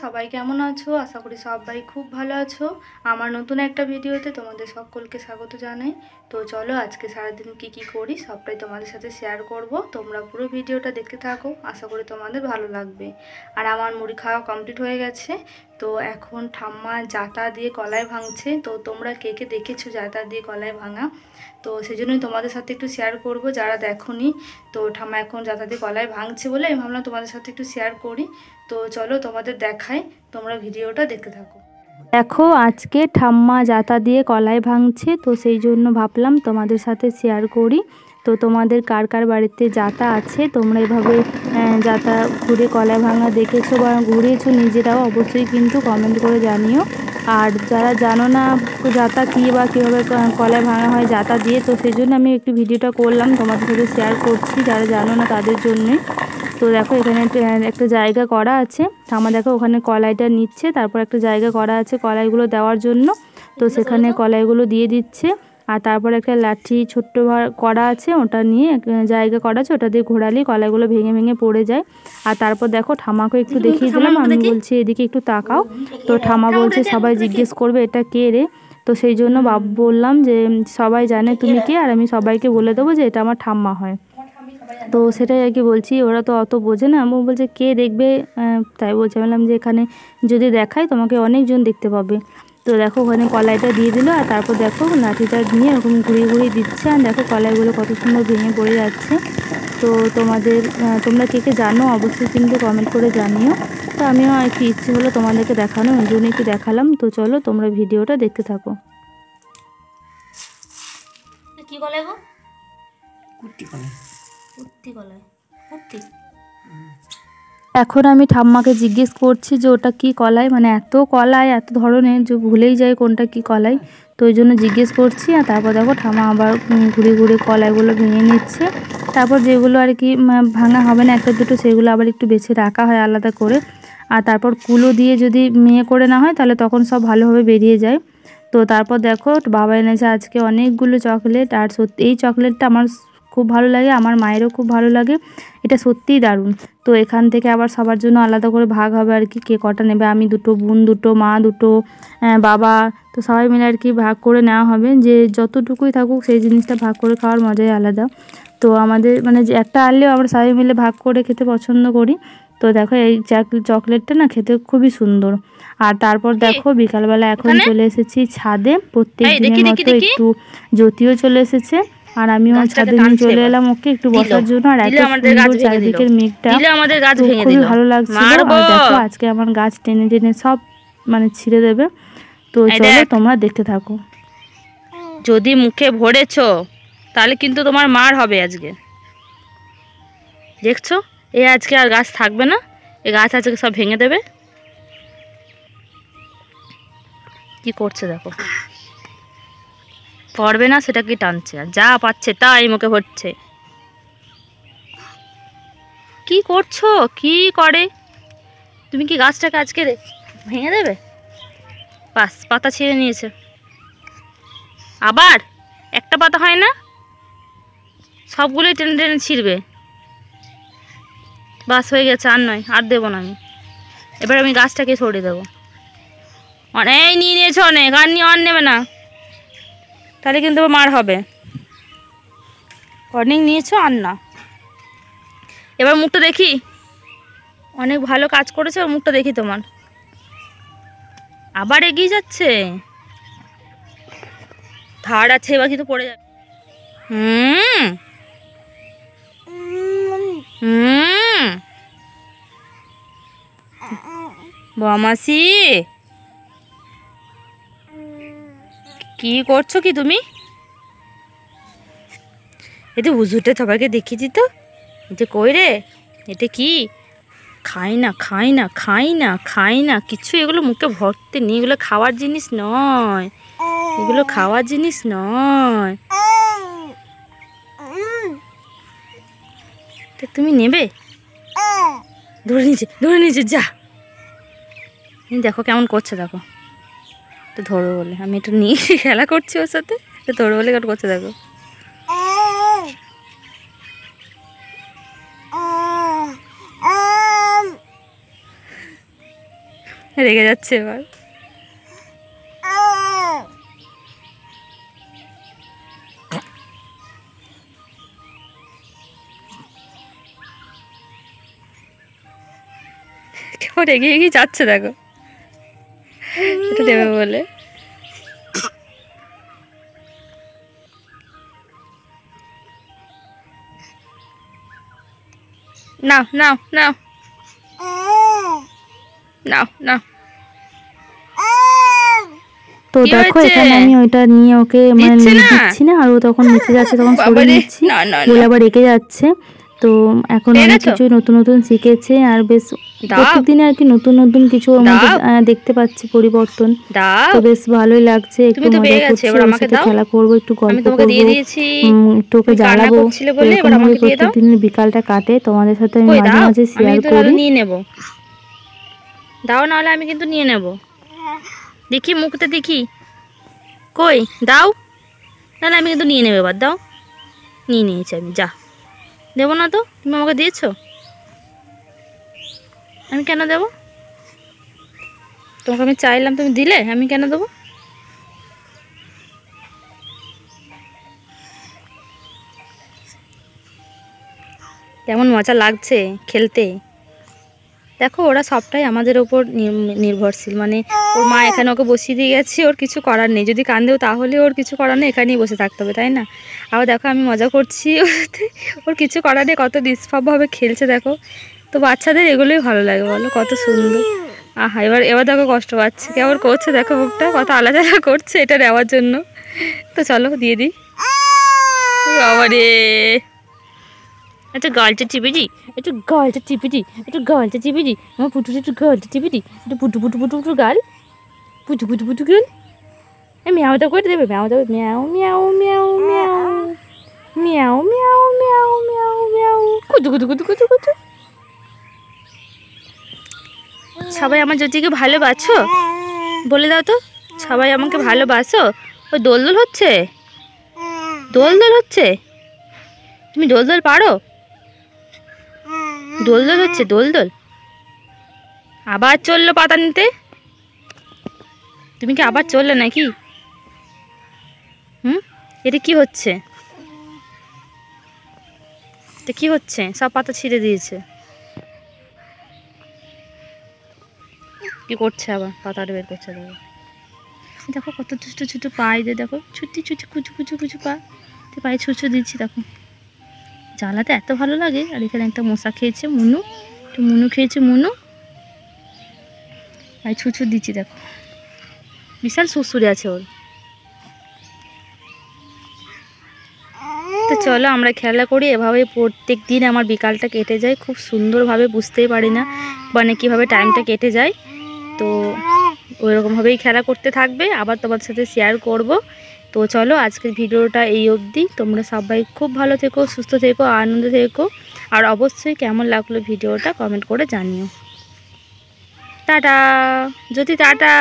সবাই কেমন আছো? আশা করি সবাই খুব ভালো আছো। আমার নতুন একটা ভিডিওতে তোমাদের সকলকে স্বাগত জানাই। তো চলো আজকে সারাদিন কি করি সবটাই তোমাদের সাথে শেয়ার করব। তোমরা পুরো ভিডিওটা দেখতে থাকো, আশা করি তোমাদের ভালো লাগবে। আর আমার মুড়ি খাওয়া কমপ্লিট হয়ে গেছে। তো এখন ঠাম্মা জাতা দিয়ে কলাই ভাঙছে। তো তোমরা কে কে দেখেছো জাতা দিয়ে কলাই ভাঙা? তো সেই জন্যই তোমাদের সাথে একটু শেয়ার করব যারা দেখোনি। তো ঠাম্মা এখন জাতা দিয়ে কলাই ভাঙছে বলে আমি ভাবলাম তোমাদের সাথে একটু শেয়ার করি। তো চলো তোমাদের দেখাই, তোমরা ভিডিওটা দেখতে থাকো। দেখো আজকে ঠাম্মা জাতা দিয়ে কলাই ভাঙছে, তো সেই জন্য ভাবলাম তোমাদের সাথে শেয়ার করি। তো তোমাদের কার কার বাড়িতে জাতা আছে, তোমরা এভাবে জাতা ঘুরে কলাই ভাঙা দেখেছো বা ঘুরিয়েছো নিজেরাও, অবশ্যই কিন্তু কমেন্ট করে জানিও। আর যারা জানো না জাতা কী বা কীভাবে কলাই ভাঙা হয় জাতা দিয়ে, তো সেই জন্য আমি একটু ভিডিওটা করলাম, তোমাদের সাথে শেয়ার করছি যারা জানো না তাদের জন্যে। তো দেখো এখানে একটা জায়গা করা আছে, ঠাম্মা দেখো ওখানে কলাইটা নিচ্ছে, তারপর একটা জায়গা করা আছে কলাইগুলো দেওয়ার জন্য। তো সেখানে কলাইগুলো দিয়ে দিচ্ছে। আর তারপর একটা লাঠি ছোট্ট করা আছে, ওটা নিয়ে জায়গা করা আছে, ওটা দিয়ে ঘোরালে কলাইগুলো ভেঙে ভেঙে পড়ে যায়। আর তারপর দেখো ঠাম্মাকে একটু দেখিয়ে দিলাম, আমি বলছি এদিকে একটু তাকাও। তো ঠাম্মা বলছে সবাই জিজ্ঞেস করবে এটা কে রে। তো সেই জন্য বললাম যে সবাই জানে তুমি কে, আর আমি সবাইকে বলে দেবো যে এটা আমার ঠাম্মা হয়। তো সেটাই আর কি বলছি, ওরা তো অত বোঝে না। আমি বলছে কে দেখবে, তাই বলছে। বললাম যে এখানে যদি দেখাই তোমাকে অনেকজন দেখতে পাবে। তো দেখো ওখানে কলাইটা দিয়ে দিল, আর তারপর দেখো লাঠিটা নিয়ে এরকম ঘুরিয়ে ঘুরিয়ে দিচ্ছে, আর দেখো কলাইগুলো কত সুন্দর ভেঙে পড়ে যাচ্ছে। তো তোমরা কে কে জানো অবশ্যই কিন্তু কমেন্ট করে জানিও। তো আমিও একটু ইচ্ছে হলো তোমাদেরকে দেখানো, ওই জন্য একটু দেখালাম। তো চলো তোমরা ভিডিওটা দেখতে থাকো। কি কলাই গো? কুর্তি কলাই। কুর্তি কলাই, কুর্তি। এখন আমি ঠাম্মাকে জিজ্ঞেস করছি যে ওটা কি কলাই, মানে এত কলাই এত ধরনের যে ভুলেই যায় কোনটা কি কলাই। তো ওই জন্য জিজ্ঞেস করছি। আর তারপর দেখো ঠাম্মা আবার ঘুরে ঘুরে কলাইগুলো ভেঙে নিচ্ছে। তারপর যেগুলো আর কি ভাঙা হবে না একটা দুটো, সেগুলো আবার একটু বেছে রাখা হয় আলাদা করে। আর তারপর কুলো দিয়ে যদি করে না হয় তাহলে তখন সব ভালোভাবে বেরিয়ে যায়। তো তারপর দেখো বাবা এনেছে আজকে অনেকগুলো চকলেট, আর সত্যি এই চকলেটটা আমার খুব ভালো লাগে, আমার মায়েরও খুব ভালো লাগে, এটা সত্যিই দারুণ। তো এখান থেকে আবার সবার জন্য আলাদা করে ভাগ হবে আর কি, কে কটা নেবে। আমি দুটো, বোন দুটো, মা দুটো, বাবা, তো সবাই মিলে আর কি ভাগ করে নেওয়া হবে। যে যতটুকুই থাকুক সেই জিনিসটা ভাগ করে খাওয়ার মজাই আলাদা। তো আমাদের মানে যে একটা আনলেও আমরা সবাই মিলে ভাগ করে খেতে পছন্দ করি। তো দেখো এই চকলেটটা না খেতে খুবই সুন্দর। আর তারপর দেখো বিকালবেলা এখন চলে এসেছি ছাদে, প্রত্যেক দিনের মতো একটু জ্যোতিও চলে এসেছে, আর আমিও ছাদে নিয়ে চলে এলাম ওকে একটু বসার জন্য। আর এত সুন্দর চারিদিকের মেঘটা, খুবই ভালো লাগছিল। আর দেখো আজকে আমার গাছ টেনে টেনে সব মানে ছিঁড়ে দেবে। তো চলো তোমরা দেখতে থাকো। যদি মুখে ভরেছো তাহলে কিন্তু তোমার মার হবে আজকে। দেখছো এই আজকে আর গাছ থাকবে না, এই গাছ আজকে সব ভেঙে দেবে। কি করছে দেখো, পড়বে না সেটা কি টানছে, আর যা পাচ্ছে তাই মুখে ভরছে। কি করছো, কি করে তুমি? কি গাছটাকে আজকে ভেঙে দেবে? পাতা ছিঁড়ে নিয়েছে, আবার একটা পাতা হয় না, সবগুলোই টেনে টেনে ছিঁড়বে। বাস হয়ে গেছে, আর নয়, আর দেবো না আমি। এবার আমি গাছটাকে সরিয়ে দেবো। অনেক নিয়ে নিয়েছো, অনেক, আর নিয়ে আর নেবে না, তাহলে কিন্তু মার হবে। অনেক নিয়েছো, আর না। এবার মুখটা দেখি, অনেক ভালো কাজ করেছে, মুখটা দেখি তোমার। আবার এগিয়ে যাচ্ছে, ধার আছে, এবার কিন্তু পড়ে যাবে। বমাসি কি করছো কি তুমি? এতে হুজুরটা সবাইকে দেখিয়েছি তো, এটা কই রে, এটা কি? খাই না, খাই না, খাই না, খাই না কিছু, এগুলো মুখে ভরতে নেই, এগুলো খাওয়ার জিনিস নয়, এগুলো খাওয়ার জিনিস নয়। তুমি নেবে? ধরে নিচে যা। দেখো কেমন করছে, দেখো তো ধরো বলে আমি একটু নিয়ে খেলা করছি ওর সাথে, ধরো বলে কেমন করছে দেখো। রেগে যাচ্ছে এবার। কেমন এগিয়ে এগিয়ে যাচ্ছে দেখো, এটা দেবে বলে। নাও নাও নাও নাও নাও। তো কি দেখো হয়েছে? এখানে আমি ওইটা নিয়ে ওকে মানে দিচ্ছে না? দিচ্ছি না, আর ও তখন নিচে যাচ্ছে, তখন সরে বাবারে, নিচ্ছি, না না বলে না। আবার রেখে যাচ্ছে। তো এখন পেয়ে অনেক গেছো? কিছুই নতুন নতুন শিখেছে, আর বেশ দাও প্রত্যেকদিনে আর কি নতুন নতুন কিছু ওর মধ্যে দাও দেখতে পাচ্ছি পরিবর্তন। দাও। তো বেশ ভালোই লাগছে, একটু তুমি তো মজা পেয়ে গেছো, করছি, এবার ওর আমাকে সাথে দাও। খেলা করবো, একটু আমি গল্প তোমাকে দিয়ে করবো, দিয়েছি, একটু ওকে তুমি কান্না জ্বালাবো। করছিলে তো বলে এরকম এবার ভাবে আমাকে দিয়ে প্রত্যেক দাও। দিনের বিকালটা কাটে, তোমাদের সাথে আমি কই মাঝে দাও, মাঝে আমি শেয়ার কিন্তু তাহলে করি। নিয়ে নেব। দাও, নাহলে আমি কিন্তু নিয়ে নেব। দেখি মুখটা দেখি, কই দাও, নাহলে আমি কিন্তু নিয়ে নেবো। এবার দাও। নিয়ে নিয়েছি আমি, যা। দেবো না তো, তুমি আমাকে দিয়েছো, আমি কেন দেবো? তোমাকে আমি চাইলাম, তুমি দিলে, আমি কেন দেবো? কেমন মজা লাগছে খেলতে। দেখো ওরা সবটাই আমাদের ওপর নির্ভরশীল, মানে ওর মা এখানে ওকে বসিয়ে দিয়ে গেছে, ওর কিছু করার নেই। যদি কান্দেও তাহলে ওর কিছু করার নেই, এখানেই বসে থাকতে হবে, তাই না? আবার দেখো আমি মজা করছি ওতে, ওর কিছু করার নেই, কত নিষ্পাপভাবে খেলছে দেখো। তো বাচ্চাদের এগুলোই ভালো লাগে, বলো কত সুন্দর। আহা, এবার এবার দেখো কষ্ট পাচ্ছে, কেমন করছে দেখো, মুখটা কত আলাদা করছে এটা নেওয়ার জন্য। তো চলো দিয়ে দিই। বাবা রে, একটু গালটা চিপে দিই, একটু গালটা চিপে দিই, একটু গালটা চিপে দিই, আমার পুটুর একটু গালটা চিপে দিই, একটু পুটু পুটু পুটু পুটু গাল, পুটু পুটু পুটু গাল। ম্যাওটা করে দেবে, ম্যাও দেবে, ম্যাও ম্যাও ম্যাও ম্যাও ম্যাও ম্যাও ম্যাও ম্যাও ম্যাও, কুতু কুতু কুতু কুতু কুতু। সবাই আমার জ্যোতিকে ভালোবাসো, বলে দাও তো, সবাই আমাকে ভালোবাসো। ওই দোল দোল হচ্ছে, দোল দোল হচ্ছে, তুমি দোল দোল পারো? দোল দোল হচ্ছে, দোল দোল। আবার চললো পাতা নিতে, তুমি কি আবার চললে নাকি? এটা কি হচ্ছে? এটা কি হচ্ছে? সব পাতা ছিঁড়ে দিয়েছে। কি করছে আবার, পাতাটা বের করছে দেখো। দেখো কত ছোট ছোট পায়ে দিয়ে, দেখো ছুটি ছুটি কুচু কুচু কুচু পা, পায়ে ছুঁচু দিচ্ছি দেখো। জ্বালাতে এত ভালো লাগে। আর এখানে একটা মশা খেয়েছে মুনু, একটু মুনু খেয়েছে মুনু, পায়ে ছুঁচু দিচ্ছি দেখো। বিশাল সুরসুরে আছে ওর। তো চলো আমরা খেলা করি, এভাবে প্রত্যেক দিন আমার বিকালটা কেটে যায় খুব সুন্দরভাবে, বুঝতেই পারি না মানে কীভাবে টাইমটা কেটে যায়। তো ওইরকমভাবেই খেলা করতে থাকবে, আবার তোমাদের সাথে শেয়ার করব। তো চলো আজকের ভিডিওটা এই অবধি। তোমরা সবাই খুব ভালো থেকো, সুস্থ থেকো, আনন্দ থেকো। আর অবশ্যই কেমন লাগলো ভিডিওটা কমেন্ট করে জানিও। টাটা জ্যোতি, টাটা।